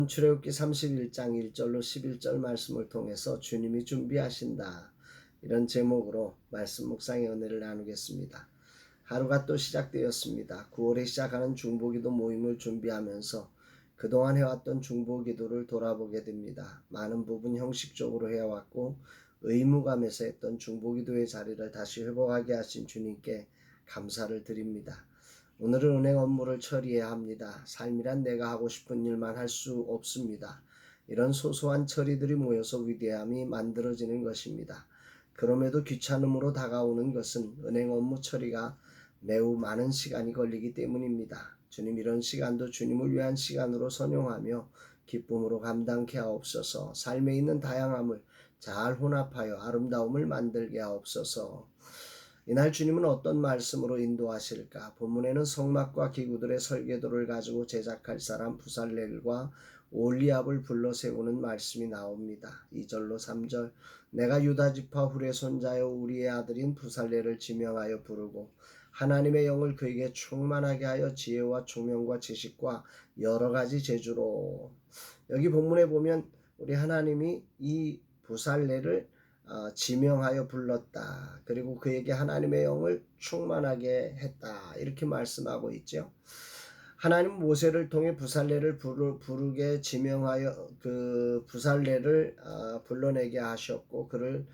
출애굽기 31장 1절로 11절 말씀을 통해서 주님이 준비하신다, 이런 제목으로 말씀 묵상의 은혜를 나누겠습니다. 하루가 또 시작되었습니다. 9월에 시작하는 중보기도 모임을 준비하면서 그동안 해왔던 중보기도를 돌아보게 됩니다. 많은 부분 형식적으로 해왔고 의무감에서 했던 중보기도의 자리를 다시 회복하게 하신 주님께 감사를 드립니다. 오늘은 은행 업무를 처리해야 합니다. 삶이란 내가 하고 싶은 일만 할 수 없습니다. 이런 소소한 처리들이 모여서 위대함이 만들어지는 것입니다. 그럼에도 귀찮음으로 다가오는 것은 은행 업무 처리가 매우 많은 시간이 걸리기 때문입니다. 주님, 이런 시간도 주님을 위한 시간으로 선용하며 기쁨으로 감당케 하옵소서. 삶에 있는 다양함을 잘 혼합하여 아름다움을 만들게 하옵소서. 이날 주님은 어떤 말씀으로 인도하실까? 본문에는 성막과 기구들의 설계도를 가지고 제작할 사람 부살렐과 올리압을 불러 세우는 말씀이 나옵니다. 2절로 3절, 내가 유다 지파 훌의 손자여 우리의 아들인 부살렐을 지명하여 부르고 하나님의 영을 그에게 충만하게 하여 지혜와 총명과 지식과 여러 가지 재주로. 여기 본문에 보면 우리 하나님이 이 부살렐을 지명하여 불렀다. 그리고 그에게 하나님의 영을 충만하게 했다. 이렇게 말씀하고 있죠. 하나님 모세를 통해 부살렐을 부르게 지명하여 그 부살렐을 불러내게 하셨고 그를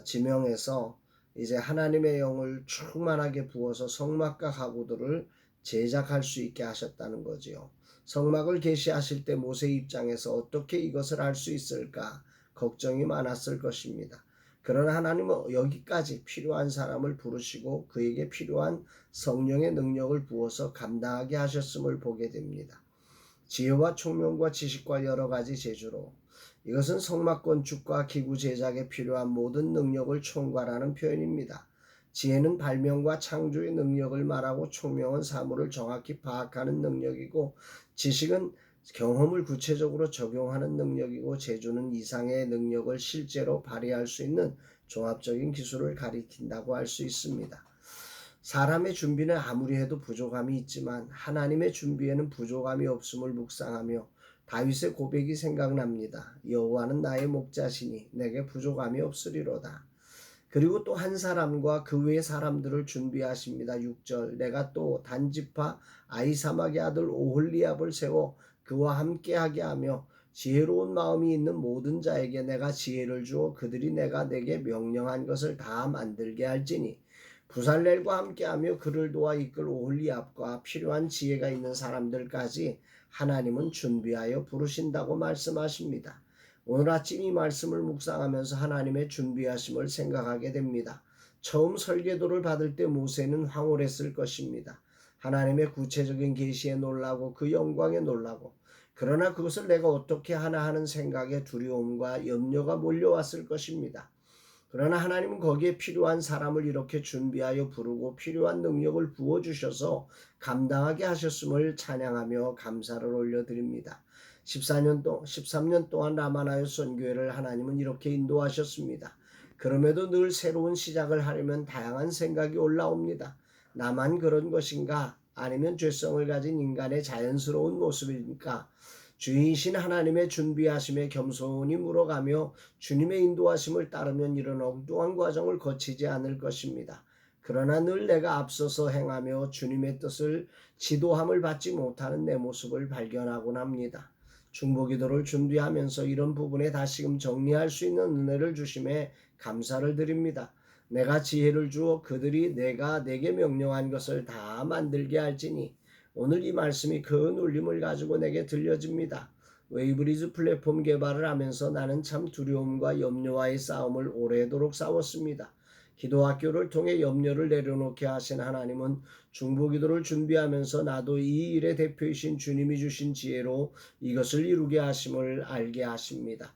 지명해서 이제 하나님의 영을 충만하게 부어서 성막과 가구들을 제작할 수 있게 하셨다는 거지요. 성막을 계시하실 때 모세 입장에서 어떻게 이것을 할 수 있을까 걱정이 많았을 것입니다. 그러나 하나님은 여기까지 필요한 사람을 부르시고 그에게 필요한 성령의 능력을 부어서 감당하게 하셨음을 보게 됩니다. 지혜와 총명과 지식과 여러 가지 재주로. 이것은 성막 건축과 기구 제작에 필요한 모든 능력을 총괄하는 표현입니다. 지혜는 발명과 창조의 능력을 말하고 총명은 사물을 정확히 파악하는 능력이고 지식은 경험을 구체적으로 적용하는 능력이고 재주는 이상의 능력을 실제로 발휘할 수 있는 종합적인 기술을 가리킨다고 할 수 있습니다. 사람의 준비는 아무리 해도 부족함이 있지만 하나님의 준비에는 부족함이 없음을 묵상하며 다윗의 고백이 생각납니다. 여호와는 나의 목자시니 내게 부족함이 없으리로다. 그리고 또 한 사람과 그 외의 사람들을 준비하십니다. 6절, 내가 또 단지파 아히사막의 아들 오홀리압을 세워 그와 함께하게 하며 지혜로운 마음이 있는 모든 자에게 내가 지혜를 주어 그들이 내가 내게 명령한 것을 다 만들게 할지니 부살렐과 함께하며 그를 도와 이끌 오홀리압과 필요한 지혜가 있는 사람들까지 하나님은 준비하여 부르신다고 말씀하십니다. 오늘 아침 이 말씀을 묵상하면서 하나님의 준비하심을 생각하게 됩니다. 처음 설계도를 받을 때 모세는 황홀했을 것입니다. 하나님의 구체적인 계시에 놀라고 그 영광에 놀라고, 그러나 그것을 내가 어떻게 하나 하는 생각에 두려움과 염려가 몰려왔을 것입니다. 그러나 하나님은 거기에 필요한 사람을 이렇게 준비하여 부르고 필요한 능력을 부어주셔서 감당하게 하셨음을 찬양하며 감사를 올려드립니다. 13년 동안 라마나요 선교회를 하나님은 이렇게 인도하셨습니다. 그럼에도 늘 새로운 시작을 하려면 다양한 생각이 올라옵니다. 나만 그런 것인가? 아니면 죄성을 가진 인간의 자연스러운 모습입니까? 주인이신 하나님의 준비하심에 겸손히 물어가며 주님의 인도하심을 따르면 이런 엉뚱한 과정을 거치지 않을 것입니다. 그러나 늘 내가 앞서서 행하며 주님의 뜻을 지도함을 받지 못하는 내 모습을 발견하곤 합니다. 중보기도를 준비하면서 이런 부분에 다시금 정리할 수 있는 은혜를 주심에 감사를 드립니다. 내가 지혜를 주어 그들이 내가 내게 명령한 것을 다 만들게 할지니, 오늘 이 말씀이 그 놀림을 가지고 내게 들려집니다. 웨이브리즈 플랫폼 개발을 하면서 나는 참 두려움과 염려와의 싸움을 오래도록 싸웠습니다. 기도학교를 통해 염려를 내려놓게 하신 하나님은 중보기도를 준비하면서 나도 이 일의 대표이신 주님이 주신 지혜로 이것을 이루게 하심을 알게 하십니다.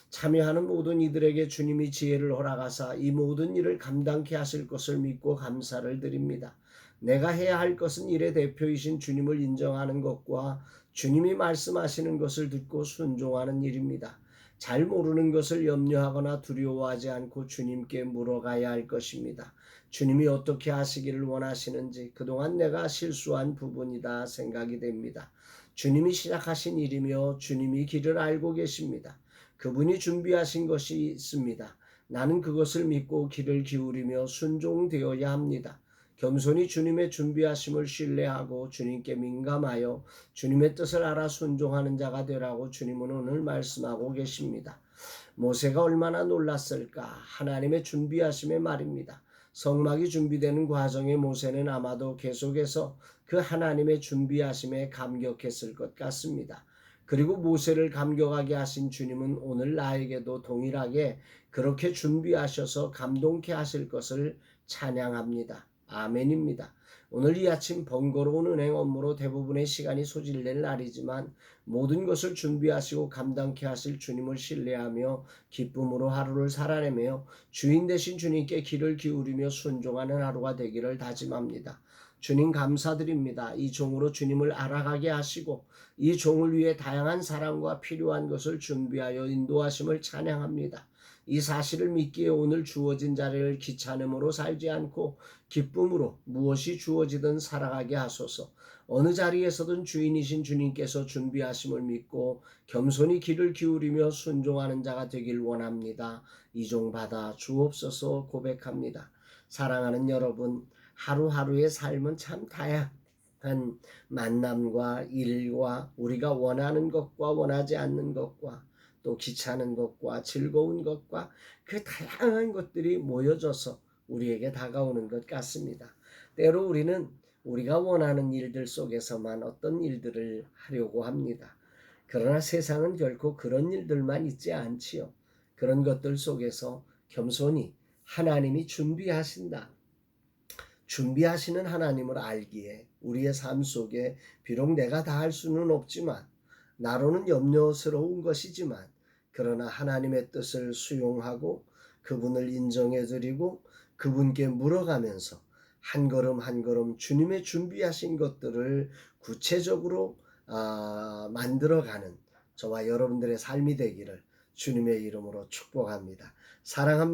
참여하는 모든 이들에게 주님이 지혜를 허락하사 이 모든 일을 감당케 하실 것을 믿고 감사를 드립니다. 내가 해야 할 것은 일의 대표이신 주님을 인정하는 것과 주님이 말씀하시는 것을 듣고 순종하는 일입니다. 잘 모르는 것을 염려하거나 두려워하지 않고 주님께 물어가야 할 것입니다. 주님이 어떻게 하시기를 원하시는지 그동안 내가 실수한 부분이다 생각이 됩니다. 주님이 시작하신 일이며 주님이 길을 알고 계십니다. 그분이 준비하신 것이 있습니다. 나는 그것을 믿고 귀를 기울이며 순종되어야 합니다. 겸손히 주님의 준비하심을 신뢰하고 주님께 민감하여 주님의 뜻을 알아 순종하는 자가 되라고 주님은 오늘 말씀하고 계십니다. 모세가 얼마나 놀랐을까? 하나님의 준비하심의 말입니다. 성막이 준비되는 과정에 모세는 아마도 계속해서 그 하나님의 준비하심에 감격했을 것 같습니다. 그리고 모세를 감격하게 하신 주님은 오늘 나에게도 동일하게 그렇게 준비하셔서 감동케 하실 것을 찬양합니다. 아멘입니다. 오늘 이 아침 번거로운 은행 업무로 대부분의 시간이 소진될 날이지만 모든 것을 준비하시고 감당케 하실 주님을 신뢰하며 기쁨으로 하루를 살아내며 주인 되신 주님께 귀를 기울이며 순종하는 하루가 되기를 다짐합니다. 주님 감사드립니다. 이 종으로 주님을 알아가게 하시고 이 종을 위해 다양한 사랑과 필요한 것을 준비하여 인도하심을 찬양합니다. 이 사실을 믿기에 오늘 주어진 자리를 귀찮음으로 살지 않고 기쁨으로 무엇이 주어지든 살아가게 하소서. 어느 자리에서든 주인이신 주님께서 준비하심을 믿고 겸손히 귀를 기울이며 순종하는 자가 되길 원합니다. 이종 받아 주옵소서 고백합니다. 사랑하는 여러분, 하루하루의 삶은 참 다양한 만남과 일과 우리가 원하는 것과 원하지 않는 것과 또 귀찮은 것과 즐거운 것과 그 다양한 것들이 모여져서 우리에게 다가오는 것 같습니다. 때로 우리는 우리가 원하는 일들 속에서만 어떤 일들을 하려고 합니다. 그러나 세상은 결코 그런 일들만 있지 않지요. 그런 것들 속에서 겸손히 하나님이 준비하시는 하나님을 알기에 우리의 삶 속에 비록 내가 다 할 수는 없지만 나로는 염려스러운 것이지만 그러나 하나님의 뜻을 수용하고 그분을 인정해드리고 그분께 물어가면서 한 걸음 한 걸음 주님의 준비하신 것들을 구체적으로 만들어가는 저와 여러분들의 삶이 되기를 주님의 이름으로 축복합니다. 사랑합니다.